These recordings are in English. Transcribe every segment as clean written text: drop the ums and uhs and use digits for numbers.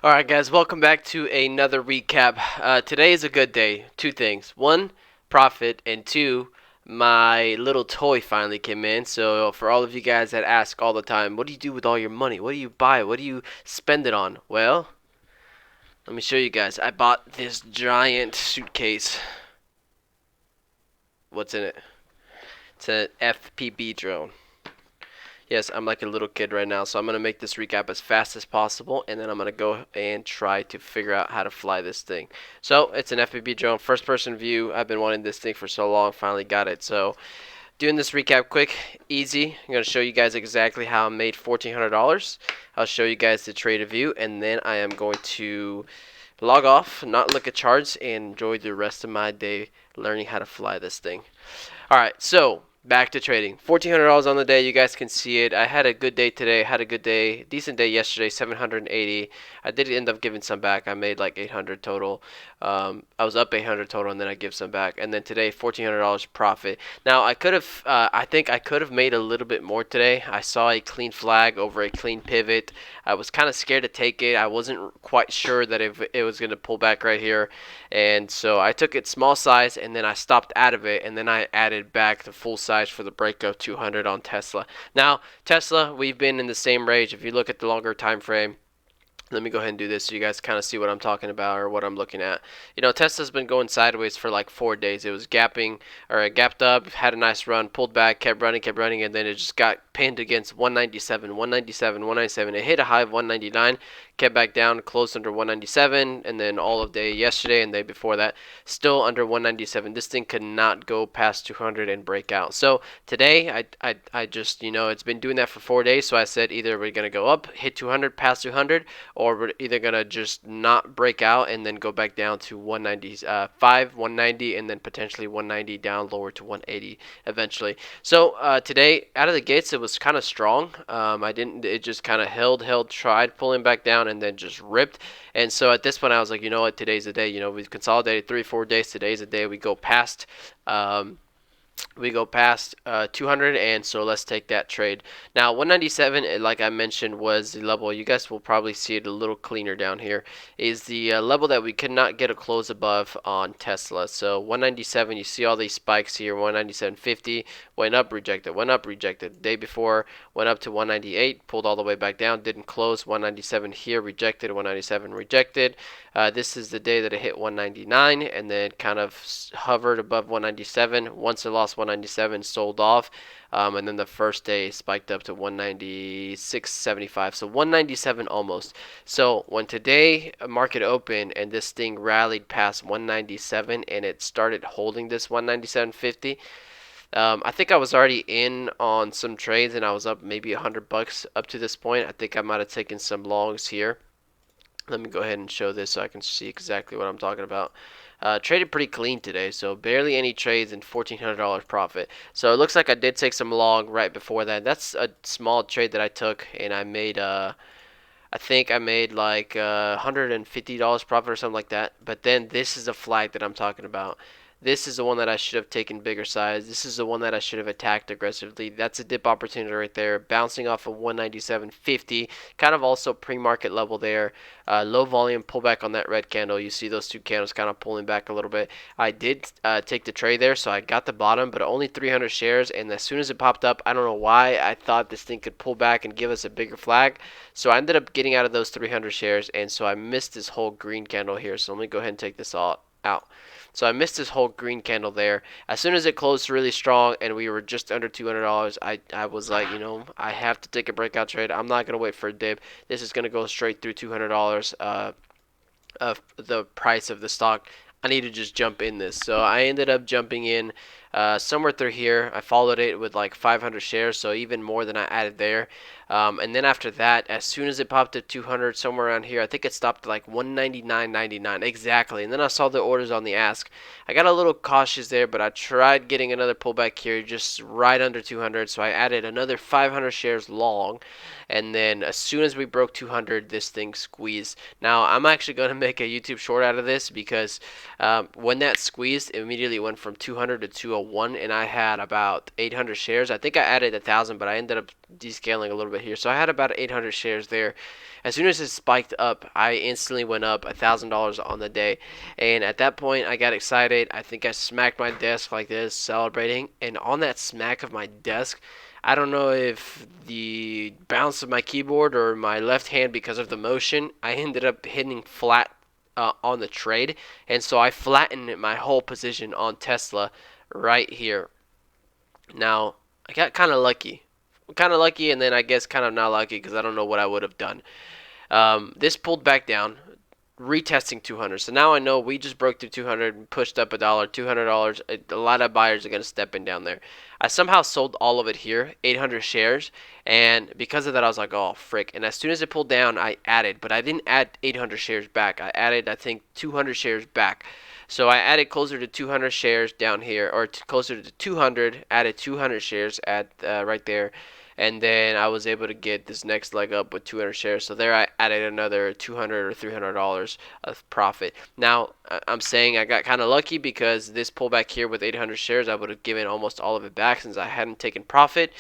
Alright guys, welcome back to another recap. Today is a good day. Two things. One, profit, and two, my little toy finally came in. So for all of you guys that ask all the time, what do you do with all your money? What do you buy? What do you spend it on? Well, let me show you guys. I bought this giant suitcase. What's in it? It's an FPV drone. Yes, I'm like a little kid right now, so I'm going to make this recap as fast as possible, and then I'm going to go and try to figure out how to fly this thing. So, it's an FPV drone, first person view. I've been wanting this thing for so long, finally got it. So, doing this recap quick, easy. I'm going to show you guys exactly how I made $1,400. I'll show you guys the trade view, and then I am going to log off, not look at charts, and enjoy the rest of my day learning how to fly this thing. Alright, so back to trading. $1,400 on the day. You guys can see it. I had a good day today. I had a good day, decent day yesterday. 780. I did end up giving some back. I made like 800 total. I was up 800 total, and then I give some back. And then today, $1,400 profit. Now I could have. I think I could have made a little bit more today. I saw a clean flag over a clean pivot. I was kind of scared to take it. I wasn't quite sure that if it was going to pull back right here, and so I took it small size, and then I stopped out of it, and then I added back the full size for the break of 200 on Tesla. Now Tesla, we've been in the same range. If you look at the longer time frame, let me go ahead and do this so you guys kind of see what I'm talking about or what I'm looking at. You know, Tesla's been going sideways for like 4 days. It was gapping, or it gapped up, had a nice run, pulled back, kept running, and then it just got pinned against 197, 197, 197. It hit a high of 199, kept back down, closed under 197, and then all of day yesterday and the day before that, still under 197. This thing could not go past 200 and break out. So today, I just, you know, it's been doing that for 4 days, so I said either we're going to go up, hit 200, past 200, or we're either going to just not break out and then go back down to 195, 190, and then potentially 190 down lower to 180 eventually. So today, out of the gates, it was kind of strong. It just kind of held, tried pulling back down, and then just ripped. And so at this point, I was like, you know what, today's the day. You know, we've consolidated 3-4 days. Today's the day we go past. We go past 200, and so let's take that trade. Now 197, like I mentioned, was the level. You guys will probably see it a little cleaner down here, is the level that we could not get a close above on Tesla. So 197, you see all these spikes here. 197.50 went up, rejected, went up, rejected. Day before went up to 198, pulled all the way back down, didn't close. 197 here, rejected. 197 rejected. This is the day that it hit 199 and then kind of hovered above 197. Once it lost 197, sold off, and then the first day spiked up to 196.75, so 197 almost. So when today market opened and this thing rallied past 197 and it started holding this 197.50, I think I was already in on some trades and I was up maybe $100 up to this point. I think I might have taken some longs here. Let me go ahead and show this so I can see exactly what I'm talking about. Traded pretty clean today, so barely any trades and $1,400 profit. So it looks like I did take some long right before that. That's a small trade that I took, and I made, I think I made like $150 profit or something like that. But then this is the flag that I'm talking about. This is the one that I should have taken bigger size. This is the one that I should have attacked aggressively. That's a dip opportunity right there. Bouncing off of 197.50. Kind of also pre-market level there. Low volume pullback on that red candle. You see those two candles kind of pulling back a little bit. I did take the trade there, so I got the bottom, but only 300 shares. And as soon as it popped up, I don't know why, I thought this thing could pull back and give us a bigger flag. So I ended up getting out of those 300 shares, and so I missed this whole green candle here. So let me go ahead and take this all out. So I missed this whole green candle there. As soon as it closed really strong and we were just under $200, I was like, you know, I have to take a breakout trade. I'm not going to wait for a dip. This is going to go straight through $200 of the price of the stock. I need to just jump in this. So I ended up jumping in somewhere through here. I followed it with like 500 shares, so even more than I added there. And then after that, as soon as it popped to 200, somewhere around here, I think it stopped at like 199.99 exactly. And then I saw the orders on the ask. I got a little cautious there, but I tried getting another pullback here just right under 200. So I added another 500 shares long. And then as soon as we broke 200, this thing squeezed. Now I'm actually going to make a YouTube short out of this because when that squeezed, it immediately went from 200 to 201, and I had about 800 shares. I think I added 1,000, but I ended up descaling a little bit of here. So I had about 800 shares there. As soon as it spiked up, I instantly went up $1,000 on the day. And at that point, I got excited. I think I smacked my desk like this, celebrating. And on that smack of my desk, I don't know if the bounce of my keyboard or my left hand because of the motion, I ended up hitting flat on the trade. And so I flattened my whole position on Tesla right here. Now, I got kind of lucky. Kind of lucky, and then I guess kind of not lucky because I don't know what I would have done. This pulled back down, retesting 200. So now I know we just broke through 200 and pushed up $1, $200. A lot of buyers are going to step in down there. I somehow sold all of it here, 800 shares, and because of that I was like, oh frick. And as soon as it pulled down, I added, but I didn't add 800 shares back. I added, I think, 200 shares back. So I added closer to 200 shares down here, or closer to 200, added 200 shares at right there. And then I was able to get this next leg up with 200 shares. So there I added another $200 or $300 of profit. Now I'm saying I got kind of lucky because this pullback here with 800 shares, I would have given almost all of it back since I hadn't taken profit.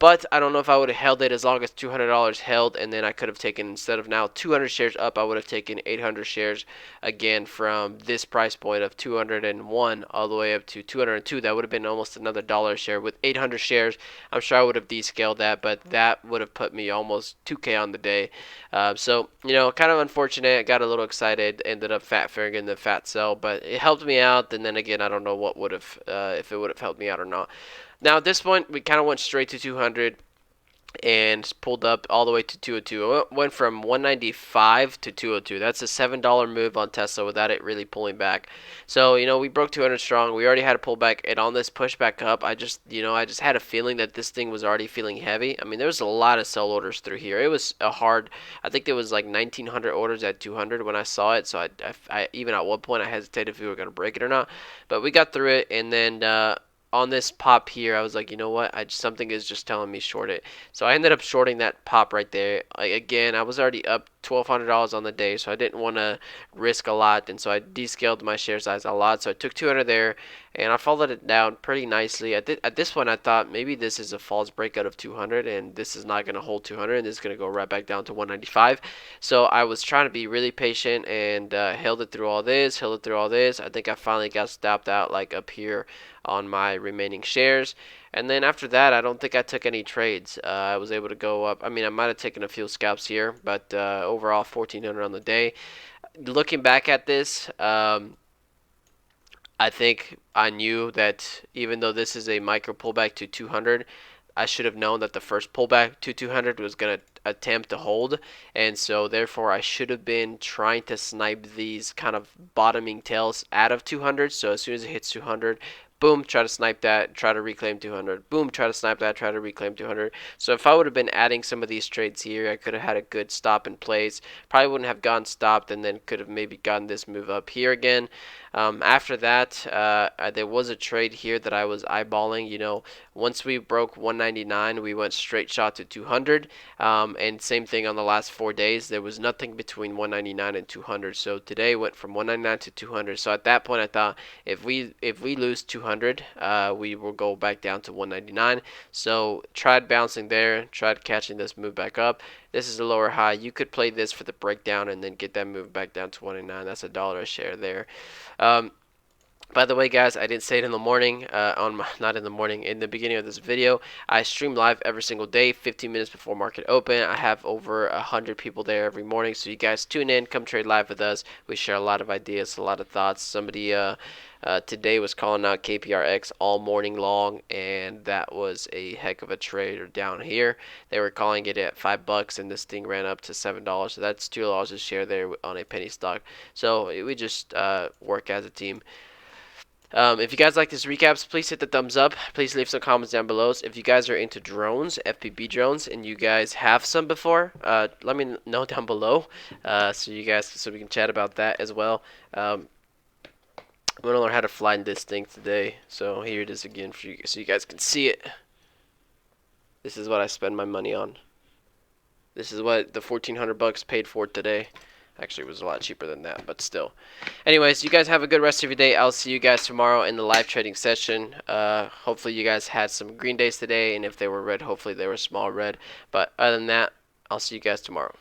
But I don't know if I would have held it as long as $200 held, and then I could have taken, instead of now 200 shares up, I would have taken 800 shares again from this price point of 201 all the way up to 202. That would have been almost another dollar a share. With 800 shares, I'm sure I would have descaled that, but that would have put me almost 2K on the day. So, kind of unfortunate. I got a little excited, ended up fat figuring the fat sell, but it helped me out. And then again, I don't know what would have, if it would have helped me out or not. Now at this point, we kind of went straight to 200 and pulled up all the way to 202. It went from 195 to 202. That's a $7 move on Tesla without it really pulling back. So, we broke 200 strong. We already had a pullback, and on this pushback up, I just had a feeling that this thing was already feeling heavy. I mean, there was a lot of sell orders through here. It was I think there was like 1,900 orders at 200 when I saw it. So I even at one point I hesitated if we were going to break it or not. But we got through it, and then on this pop here, I was like, you know what? Something is just telling me short it. So I ended up shorting that pop right there. Again, I was already up $1,200 on the day, so I didn't want to risk a lot, and so I descaled my share size a lot. So I took 200 there, and I followed it down pretty nicely. At this point, I thought maybe this is a false breakout of 200, and this is not going to hold 200, and this is going to go right back down to 195. So I was trying to be really patient and held it through all this, I think I finally got stopped out like up here on my remaining shares. And then after that, I don't think I took any trades. I was able to go up. I mean, I might have taken a few scalps here, but overall 1,400 on the day. Looking back at this, I think I knew that even though this is a micro pullback to 200, I should have known that the first pullback to 200 was going to attempt to hold, and so therefore I should have been trying to snipe these kind of bottoming tails out of 200. So as soon as it hits 200, boom, try to snipe that, try to reclaim 200. Boom, try to snipe that, try to reclaim 200. So if I would have been adding some of these trades here, I could have had a good stop in place. Probably wouldn't have gone stopped, and then could have maybe gotten this move up here again. After that, there was a trade here that I was eyeballing. Once we broke 199, we went straight shot to 200. And same thing on the last 4 days. There was nothing between 199 and 200. So today went from 199 to 200. So at that point, I thought if we lose 200, we will go back down to 199. So tried bouncing there, tried catching this move back up. This is a lower high. You could play this for the breakdown and then get that move back down to 199. That's $1 a share there. By the way, guys, I didn't say it in the morning, not in the morning, in the beginning of this video. I stream live every single day, 15 minutes before market open. I have over 100 people there every morning, so you guys tune in, come trade live with us. We share a lot of ideas, a lot of thoughts. Somebody today was calling out KPRX all morning long, and that was a heck of a trade down here. They were calling it at $5, and this thing ran up to $7. So that's $2 a share there on a penny stock. So we just work as a team. If you guys like this recaps, please hit the thumbs up. Please leave some comments down below. If you guys are into drones, FPV drones, and you guys have some before, let me know down below, so we can chat about that as well. I'm gonna learn how to fly this thing today, so here it is again for you, so you guys can see it. This is what I spend my money on. This is what the $1,400 paid for today. Actually, it was a lot cheaper than that, but still. Anyways, you guys have a good rest of your day. I'll see you guys tomorrow in the live trading session. Hopefully you guys had some green days today, and if they were red, hopefully they were small red. But other than that, I'll see you guys tomorrow.